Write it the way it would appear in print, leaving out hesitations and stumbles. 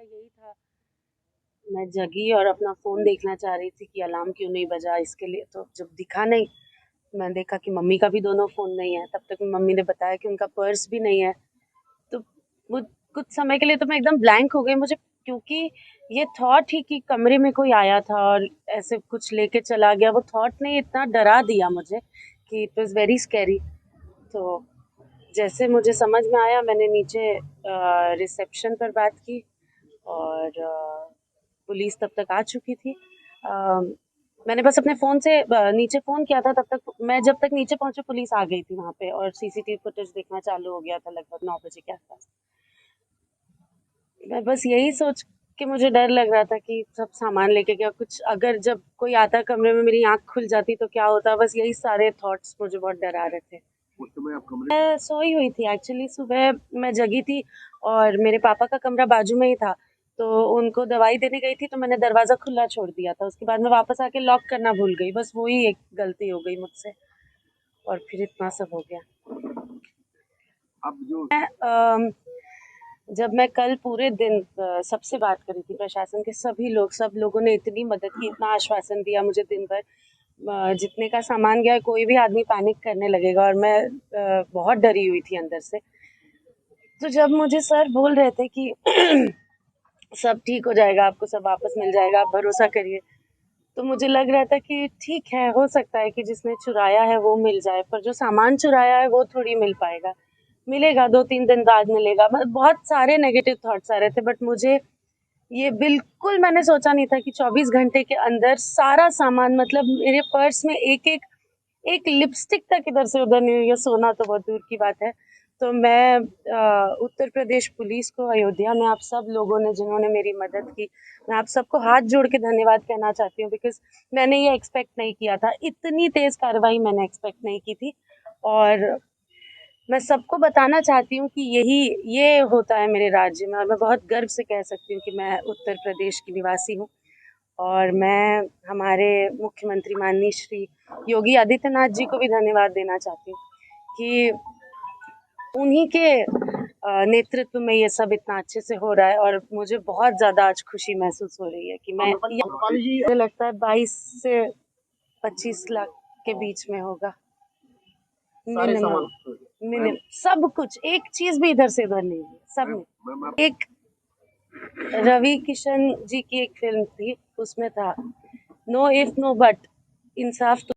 यही था। मैं जगी और अपना फ़ोन देखना चाह रही थी कि अलार्म क्यों नहीं बजा इसके लिए, तो जब दिखा नहीं, मैं देखा कि मम्मी का भी दोनों फ़ोन नहीं है। तब तक मम्मी ने बताया कि उनका पर्स भी नहीं है। तो वो कुछ समय के लिए तो मैं एकदम ब्लैंक हो गई मुझे, क्योंकि ये थॉट ही कि कमरे में कोई आया था और ऐसे कुछ लेके चला गया, वो थॉट ने इतना डरा दिया मुझे कि इट वाज़ वेरी स्कैरी। तो जैसे मुझे समझ में आया, मैंने नीचे रिसेप्शन पर बात की और पुलिस तब तक आ चुकी थी। मैंने बस अपने फ़ोन से नीचे फ़ोन किया था, तब तक मैं जब तक नीचे पहुंची पुलिस आ गई थी वहाँ पे और सीसीटीवी फुटेज देखना चालू हो गया था लगभग 9 बजे के आसपास। मैं बस यही सोच के मुझे डर लग रहा था कि सब सामान लेके गया, कुछ अगर जब कोई आता कमरे में मेरी आंख खुल जाती तो क्या होता, बस यही सारे थॉट्स मुझे बहुत डरा रहे थे। उस समय आप कमरे मैं सोई हुई थी एक्चुअली, सुबह मैं जगी थी और मेरे पापा का कमरा बाजू में ही था, तो उनको दवाई देने गई थी तो मैंने दरवाज़ा खुला छोड़ दिया था। उसके बाद मैं वापस आके लॉक करना भूल गई, बस वो ही एक गलती हो गई मुझसे और फिर इतना सब हो गया। आप जो मैं जब मैं कल पूरे दिन सबसे बात करी थी, प्रशासन के सब लोगों ने इतनी मदद की, इतना आश्वासन दिया मुझे दिन भर। जितने का सामान गया कोई भी आदमी पैनिक करने लगेगा और मैं बहुत डरी हुई थी अंदर से। तो जब मुझे सर बोल रहे थे कि सब ठीक हो जाएगा, आपको सब वापस मिल जाएगा, आप भरोसा करिए, तो मुझे लग रहा था कि ठीक है, हो सकता है कि जिसने चुराया है वो मिल जाए, पर जो सामान चुराया है वो थोड़ी मिल पाएगा। मिलेगा 2-3 दिन बाद मिलेगा। मतलब बहुत सारे नेगेटिव थॉट्स आ रहे थे, बट मुझे ये बिल्कुल मैंने सोचा नहीं था कि 24 घंटे के अंदर सारा सामान, मतलब मेरे पर्स में एक लिपस्टिक तक इधर से उधर नहीं हुई है, सोना तो बहुत दूर की बात है। तो मैं उत्तर प्रदेश पुलिस को, अयोध्या में आप सब लोगों ने जिन्होंने मेरी मदद की, मैं आप सबको हाथ जोड़ के धन्यवाद कहना चाहती हूँ, बिकॉज मैंने ये एक्सपेक्ट नहीं किया था, इतनी तेज कार्रवाई मैंने एक्सपेक्ट नहीं की थी। और मैं सबको बताना चाहती हूँ कि ये होता है मेरे राज्य में और मैं बहुत गर्व से कह सकती हूँ कि मैं उत्तर प्रदेश की निवासी हूँ। और मैं हमारे मुख्यमंत्री माननीय श्री योगी आदित्यनाथ जी को भी धन्यवाद देना चाहती हूँ कि उन्हीं के नेतृत्व में ये सब इतना अच्छे से हो रहा है और मुझे बहुत ज़्यादा आज खुशी महसूस हो रही है कि मैं, मुझे लगता है 22 से 25 लाख के बीच में होगा सारे मिनिमम। सामान मिनिमम सब कुछ, एक चीज भी इधर से उधर नहीं है, सब में। मैम आप एक रवि किशन जी की एक फिल्म थी, उसमें था नो इफ नो बट, इंसाफ तो